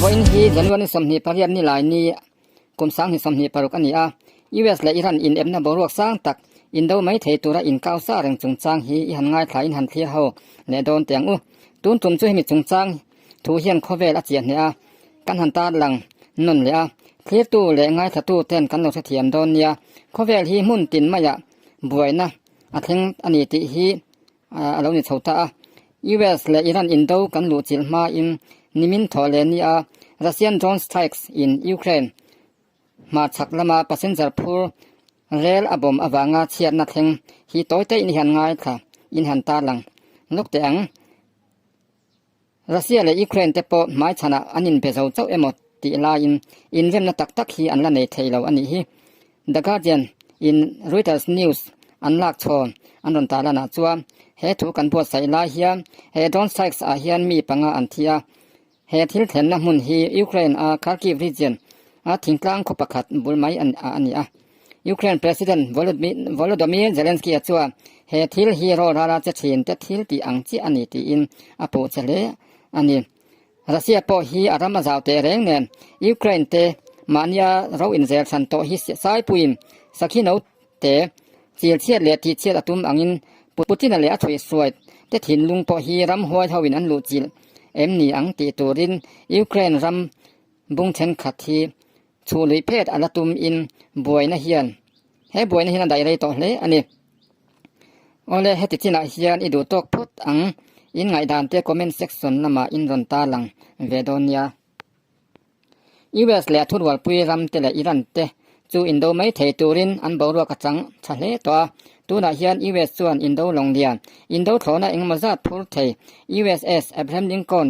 voin hi January somni parian ni lai ni kum sang hi somni paruk ani a US le Iran in emna boruak sang tak Indo mai thei tura in kau sa reng chung chang hi i han ngai thlai in han thlir ho le don teng u tun tum chu hi mi chung chang thu hian khovel a chian ne a kan han ta lang non le a thlir tu le ngai thatu ten kan lo thiam don nia khovel hi mun tin maya buaina a theng ani ti hi alo ni chhota a US le Iran Indo kan lu chil ma in nimin thole ni a Russian drone strikes in Ukraine ma chaklama passenger phur rel abom awanga chiat na theng hi toite in han ngai kha in han ta lang nok te ang Russia le Ukraine te po mai chana anin bezo chau emot ti la in rem na tak tak hi an la nei theilo ani hi The Guardian in Reuters News an lak chon an ron ta la na chuwa he thu kan bo sai la hian he drone strikes a hian mi panga an thia he thil thlen na mun hi Ukraine a Kharkiv region a thingtlang kho pakhat bulmai an ani a Ukraine President Volodymyr Zelensky achua he thil hi ro rara che thin te thil ti angchi ani ti in apo chale ani Russia po hi arama zaute reng nen Ukraine te mania ro in zel san to hi sai puim sakhino te chil chiat le ti chiat atum angin Putin le a thui suai te thin lung po hi ram huai thawin an lu chil emni ang ti turin Ukraine ram bung chen khathi chului phet alatum in boina hian he boina hian dai rei to hle ani ole heti china hian idu tok phut ang in ngai dan te comment section lama in ron ta lang vedonia US le thurwal pui ram te le Iran te chu Indo mai thei turin an boru ka chang thale to tuna hian US chuan Indo longlia Indo thlona engmazat phur thei USS Abraham Lincoln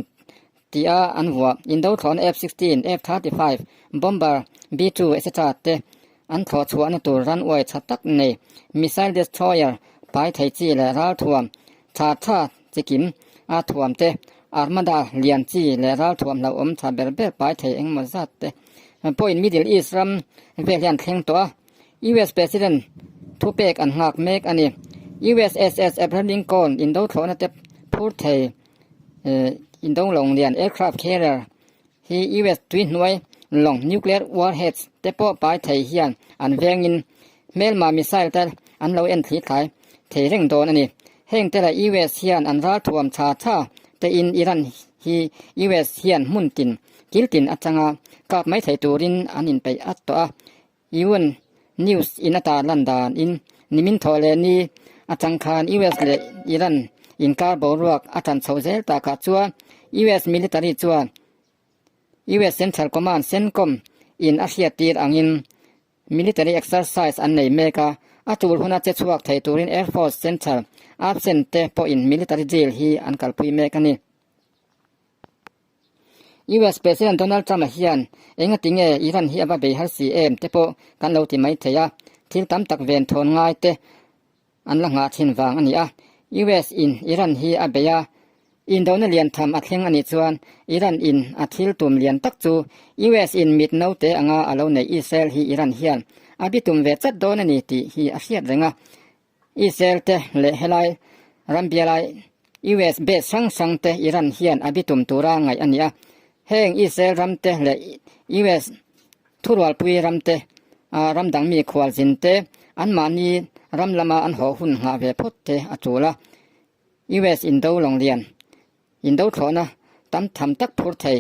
tia anwa Indo thlon F-16 F-35 bomber B-2 etc te an thlo chuan tur ran oi chatak nei missile destroyer pai thei chi le ral thuam tha chikim a thuam te armada lian chi le ral thuam lo om tha berber pai thei engmazat te point Middle East ram velian thleng to US President Tupek an ngak mek ani USS Abraham Lincoln Indo thlona te phur thei Indo longlian aircraft carrier hi US twin noi long nuclear warheads te po pai thei hian an vengin melma missile tel an lo en thli thai thei reng don ani heng te la US hian an ral thuam tha te in Iran hi US hian mun tin kiltin achanga kap mai thei turin anin pe at to a UN news inata landan in nimin thole ni achang khan US le Iran in kar boruak atan chhozel ta ka chua US military chua US Central Command CENTCOM in Asia tir angin military exercise an nei meka atul huna che chuak thei turin Air Force Central absent te po in military jail hi an kalpui mekani US President Donald Trump hian enga tinge Iran hi aba be har CM te po kan lo ti mai theya thil tam tak ven thon ngai te an la nga thin wang ani a US in Iran hi abeya Indo lian tham athleng ani chuan Iran in athil tum lian tak chu US in mit no te anga alo nei Israel hi Iran hian abitum ve chat don ani ti hi asiat renga Israel te le helai rambialai US base sang te Iran hian abitum tura ngai ania heng Israel ramte le US thurwal pui ramte ramdang mi khwal jin te an mani ramlama an ho hun nga ve phot te achula US Indo longlian Indo thlona tam tham tak phur thei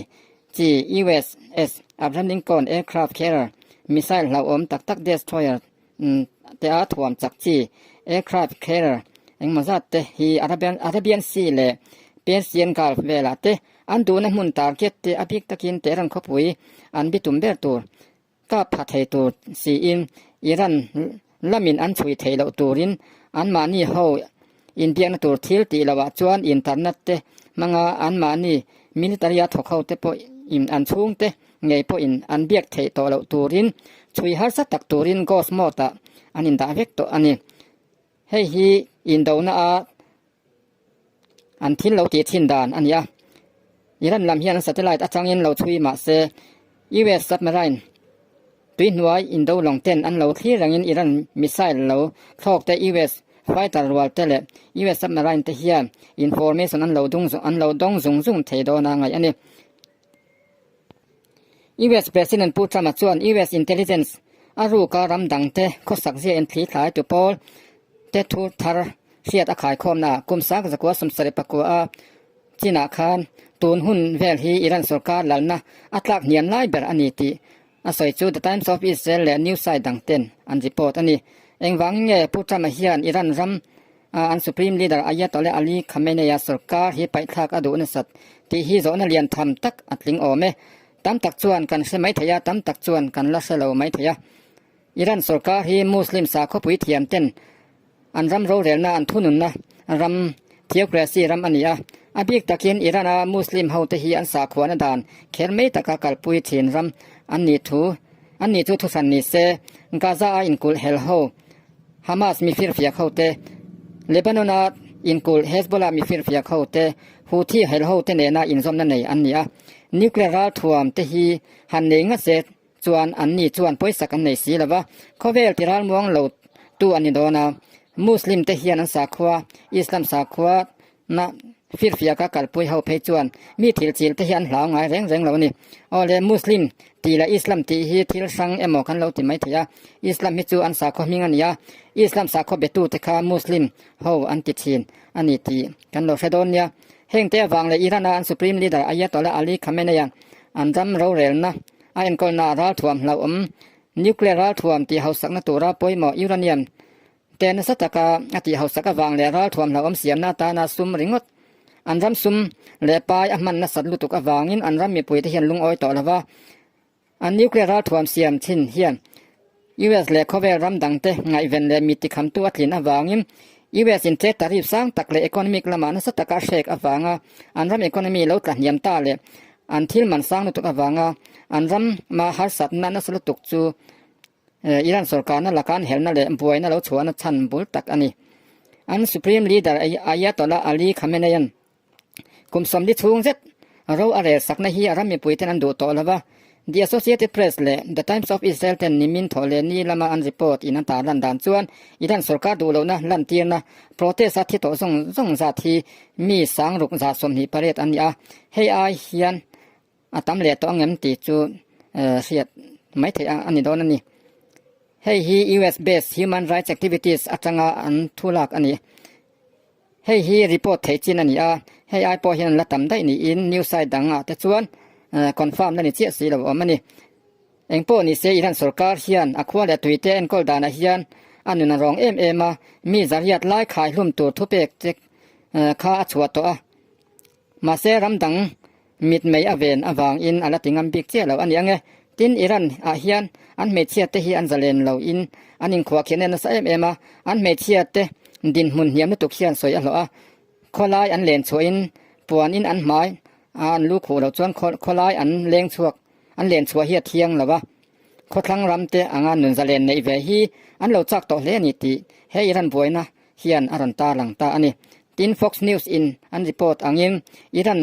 chi USS Abraham Lincoln aircraft carrier missile la om tak destroyer te a thuam chak chi aircraft carrier engmazat te hi Arabian Sea le Persian Gulf vela te an du na mun target te apik takin te ran khopui an bitum ber tur ka phathei tur si in Iran lamin an chui thei lo turin an mani ho Indian tur thil ti lawa chuan internet te manga an mani military thokho te po in an chung te ngei po in an biak thei to lo turin chui har sa tak turin gosmota anin da vek to ani hei hi Indona a an thil lo ti thin dan ania Iran lam hian satellite achangin lo chui ma se US submarine tui nuai Indo long ten an lo thli rangin Iran missile lo thok te US fighter wal tele US submarine te hian information an lo dong zung thei do na ngai ani US President พูดมาจวน US Intelligence อารูการำดังเตข้อสักเสียเอ็นทีขายตัวปอลเตทูทาร์เสียตะขายคอมนากุมสักจะกว่าสมสริปกัวจีนาคานตูนหุ่นเวลฮีอิรันสุรการหลังนะอัตลักเนียนไล่เบอร์อันนี้ที่อาศัยจู The Times of Israel และ News Side ดังเต้นอันรีพอร์ตอันนี้เองวังเงพูดมาเฮียนอิรันรำอัน Supreme Leader อายะตอเลอาลีคาเมเนียสุรการฮีไปทักอดูนสัตที่ฮีโซนเลียนทำตักอัดลิงออเมตามตักจวนกันใช่ไหมทยาตามตักจวนกันละเสลาไหมทยาอิรันสุรการฮีมุสลิมสาคบวิเทียมเต้นอันรำโรเรลนาอันทุนุนนะรำเทียกเรซีรำอันนี้อาบิกตะเกียนอิรันมุสลิมเฮาเตฮีอันสาขวานดานเขรไม่ตะกากลปุยเทียนรำอันนี้ทุสันนิเซกาซาอินกุลเฮลโฮฮามาสมีฟิรฟิยาเข้าเตเลบานอนอินกุลเฮสบอลามีฟิรฟิยาเข้าเตฮูที่เฮลโฮเตเนนาอินซอมนั่นในอันนี้นิวเคลียร์ทวมเตฮีหันเนงเซจวนอันนี้จวนป่วยสักอันในสีละวะเขาเวลที่ร้านมองเหล่าตัวอันนี้โดนามุสลิมเตฮีนันสาขวาอิสลามสาขวานะฟิรฟิยากกัลปุยเฮาเพจวนมีทิลจิลเตฮีอันหลาวงายแรงเหล่านี้อเลมุสลิมตีละอิสลามตีฮีทิลสังเอมอกันเหล่าที่ไม่ทยาอิสลามมิจูอันสาขวามีงันยาอิสลามสาขวาเบตูเตคามุสลิมเฮาอันติชินอันนี้ที่กันโลเฟโดเนียเฮงเตวังเลยอิรันอันสุพรีมลีดาร์อายะตอละอาลีคาเมเนียอันรำเราเรลนะอันก็นาราทวมเรานิวเคลียร์ราทวมที่เฮาสักนตัวราป่วยหมอยูราเนียมแต่ในสถานการณ์ที่เฮาสักวังเลยราทวมเราเสียมหน้าตานาซุมริงดอันรำซุมเลปายอันมันนัสลุตุกวังอินอันรำมีปุยที่เห็นลุงอ้อยต่อละว่าอันนิวเคลียร์ราทวมเสียมชินเฮียน US เลเขาเวรำดังเตไงเวนเลมีติคำตัวทินอวังอินUS อินเตตารีบสร้างตักเลอีโคโนมิกละมันสถานการณ์เชกอวังอันรำอีโคโนมีเราตัดเยียมตาเลอันที่มันสร้างนุตุกอวังอันรำมาหาสัตนั้นนัสลุตุกจูอิรันสุรการนั่นละการเห็นนั่นแหละป่วยนั่นเราชวนชันบุลตักอันนี้อัน Supreme Leader อายะตอละอาลีคาเมเนียนกุมสมดิทุงเจ็ดเราอะไรสักนาทีรำมีป่วยที่นั่นดูต่อละว่า The Associated Press และ The Times of Israel เต็นนิมินทอเลนี่ละมาอันรีพอร์ตอินันตาลันดานชวนอิรันสุรการดูเรานะลันเตียนนะโปรเทสต์ที่ต่อส่งสัตที่มีสังรุกสะสมหิปเรตอันนี้ให้อาเฮียนตามเลตองเงินติจูเสียดไม่ถึงอันนี้โดนอันนี้ให้ฮี US based human rights activities อัจงาอันทุลักอันนี้ให้ฮีรีพอร์ตเทจินอันนี้ให้ไอพอเห็นละตำได้นี่อินนิวไซด์ดังแต่ชวนคอนเฟิร์มนั่นนี่เจี๊ยสีแล้วว่ามันนี่เองพวกนี้เสียอิรันสุรการเฮียนอควาเลตุยเตนก็ดานะเฮียนอันนั้นรองมามีจริยาไล่ขายลุ่มตัวทุเปกเจข้าชวตัวมาเสรำดังมิดไม่อเวนอวางอินอะไรติงอันบิกเจ้าเราอันยังไงตินอิรันอาเฮียนอันเมเชียเตฮีอันจะเลนเราอินอันนิงขวาเขียนในนัสมาอันเมเชียเตดินมุนเหียมนุตุกเขียนสวยอันเราข้อลายอันเลนสวยอินปวนอินอันไม้อันลูกหูเราจวนข้อลายอันเลงชวกอันเลนสวยเฮียเทียงหรือว่าข้อครั้งรำเตอังานนุนจะเลนในเวฮีอันเราจักต่อเลนิติเฮอิรันบวยนะเฮียนอารันตาหลังตาอันนี้ติน Fox News อินอันรีพอร์ตอังยิมอิรัน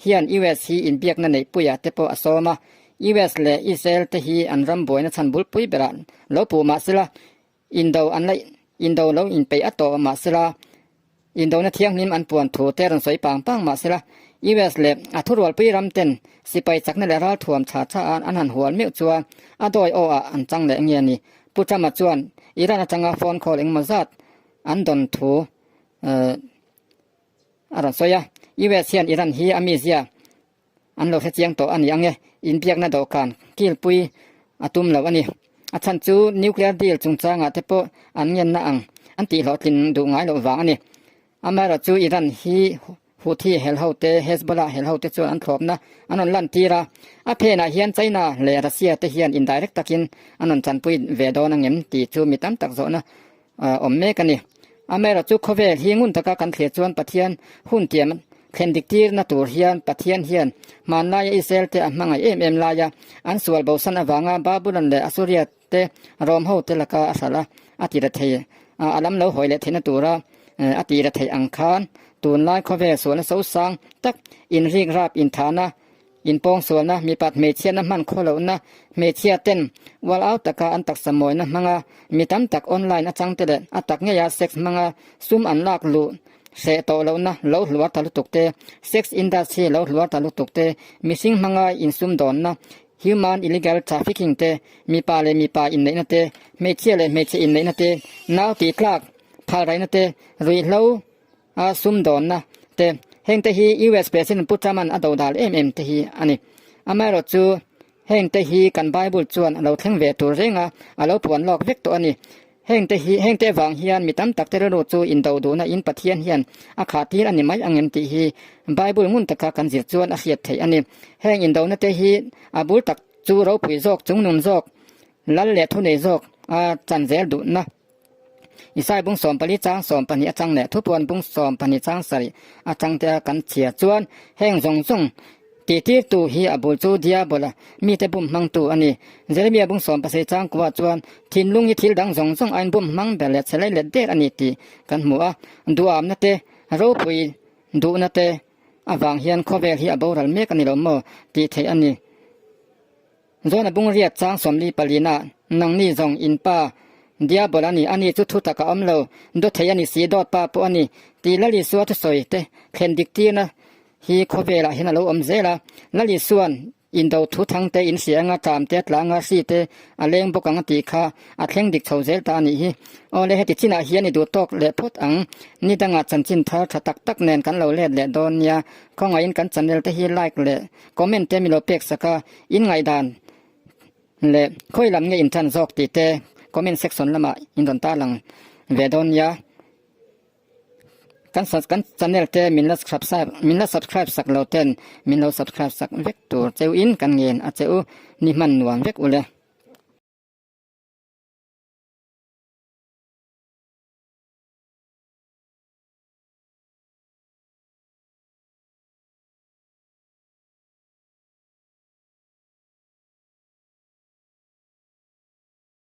เฮียน US ฮีอินเบียกนั่นในปุยเตปออสมา US และอิสราเอลเตฮีอันรำบวยนะชันบุลปุยเบรันเราปูมาสิละอินโดอันไรอินโดเราอินไปอัตโตมาสิละอินโดนะเทียงนิมอันปวนถูเตรันสวยปังมาสิละ US และอัทุรวลปุยรำเต็นสิไปจากนั่นแหละราถ่วมชาอันหันหัวเมียวจัวโดยอันจังแหละเงี้ยนี่ปุจมาจวนอิรันจังอาฟอนคอลเองมาจัดอันดอนถูอารันสวยUS เฮียนอิรันฮีอามิเซียอันเราเทียงต่ออันยังไงอินเบียกนั่นดอกกันกิลปุยตุมเหล่าอันนี้ฉันจูนิวเคลียร์ดีลจงจางเทปอันเย็นนังอันตีหลอดินดูง่ายเราวางอันนี้อเมริกาจูอิรันฮีฮูที่เฮลเฮาเตเฮสบอลาเฮลเฮาเตจวนอันครบนะอันนั้นลันตีระเพนะเฮียนไชน่าเลรัสเซียเตเฮียนอินไดเรกตักินอันนั้นจันปุยเวดอนังเงินตีจูมีตั้มตักโซนะเมกันนี่อเมริกาจูเขาเวลฮีงุนตะกากันเขียจวนปะเทียนหุ่นเตียมเคนดิกตีร์นาตูเฮียนปะเทียนเฮียนมันลายอิสราเอลเตมังไอลายอันสวลเบาสันอวังบาบุลันเลอสุริยเตรอมเฮาเตลกาอัสละอติระเทอลัมเลาหอยเลเทนตูระอติระเทอังคารตูนลายเขาเวสวนเสาสังตักอินริกราบอินฐานะอินปองสวนนะมีปัดเมเชียนะมันโคเหล่านะเมเชียเต้นวอลเอาตะกาอันตักสมอยนะมังมีตั้มตักออนไลน์จังเตเลอตักเงียเซ็กซ์มังซุมอันลากลูเสตเรานะเราหลวงตาลุตุกเตเซ็กซ์อินดัสทรีเราหลวงตาลุตุกเตมิซิงมังอินซุมดอนนะ human illegal trafficking เตมีปาเลมีปาอินไหนนะเตไม่เชี่ยเลยไม่เชี่ยอินไหนนะเตนาวตีคลากพาไรนะเตรุยเลาซุมดอนนะเตเฮงเตฮี US President พุทธมันอดาวดาลเตฮีอันนี้อเมริกาจูเฮงเตฮีกันไบเบิลจวนเราเทงเวตัวเรงเราปวนลอกเวกตัวอันนี้เฮงเตวังเฮียนมีตั้มตักเตระโรจูอินดาวดูนะอินปะเทียนเฮียนอาขาตีอันนี้ไม่อังเงินตีฮีไบเบิลมุนตะกากันจิตจวนอาเขียดไทยอันนี้เฮงอินดาวนะเตฮีอาบุลตักจูเราปุยจอกจุงนุนจอกลัลเลทุเนจอกจันเซลดุนะอิสายบุงสอมปริจางสอมปนิจังแหละทุปวนบุงสอมปนิจังสริอาจังเตกันเฉียจวนเฮงจงจงตีที่ตูฮีอบุจูเดียบละมีแต่บุมมังตูอันนี้เจเรเมียบุงสอมปะเสจังกว่าจวนทินลุงฮิทิลดังจงจงอันบุมมังเบลเลเซเลเลเดอันนี้ตีกันหัวดูอามนะเตโรปุยดูนะเตอวางเฮียนโคเวลฮีอบูรัลเมกันนี่ลมตีเทอันนี้โซนบุงเรียกจางสมลีปลีนานังนี่จงอินป้าเดียบลานี่อันนี้จุดทุตกะอมโลดเทียนี่สีดอดป้าปอันนี้ตีละลิสวทุสอยเตเคนดิกตีนะฮีโคเวลาเห็นโลอมเซลาละลิส่วนอินโดทุทังเตอินเสียงตามเตตลางสีเตอเลงบกังติคาอัดเฮงดิกเทาเซลตานี่โอเลเฮติจินาเฮียนี่ดูตอกเลพดอังนี่ดังอาจันจินทาตักแนนกันเราเลดเลดอนยาของอินกันจันเดลเตฮีไลค์เลคอมเมนต์เตมิโลเป็กสกาอินไงดานเลค่อยลำเงอินทันซอกติเตคอมเมนต์เซ็กชันละมาอินดอนตาลังเวดอนยากันจันเนลเตมินละsubscribeสักเราเต้นมินละ subscribe สักเวกตัวเจ้าอินกันเงินอาเจ้านี่มันหน่วงเวกอุเล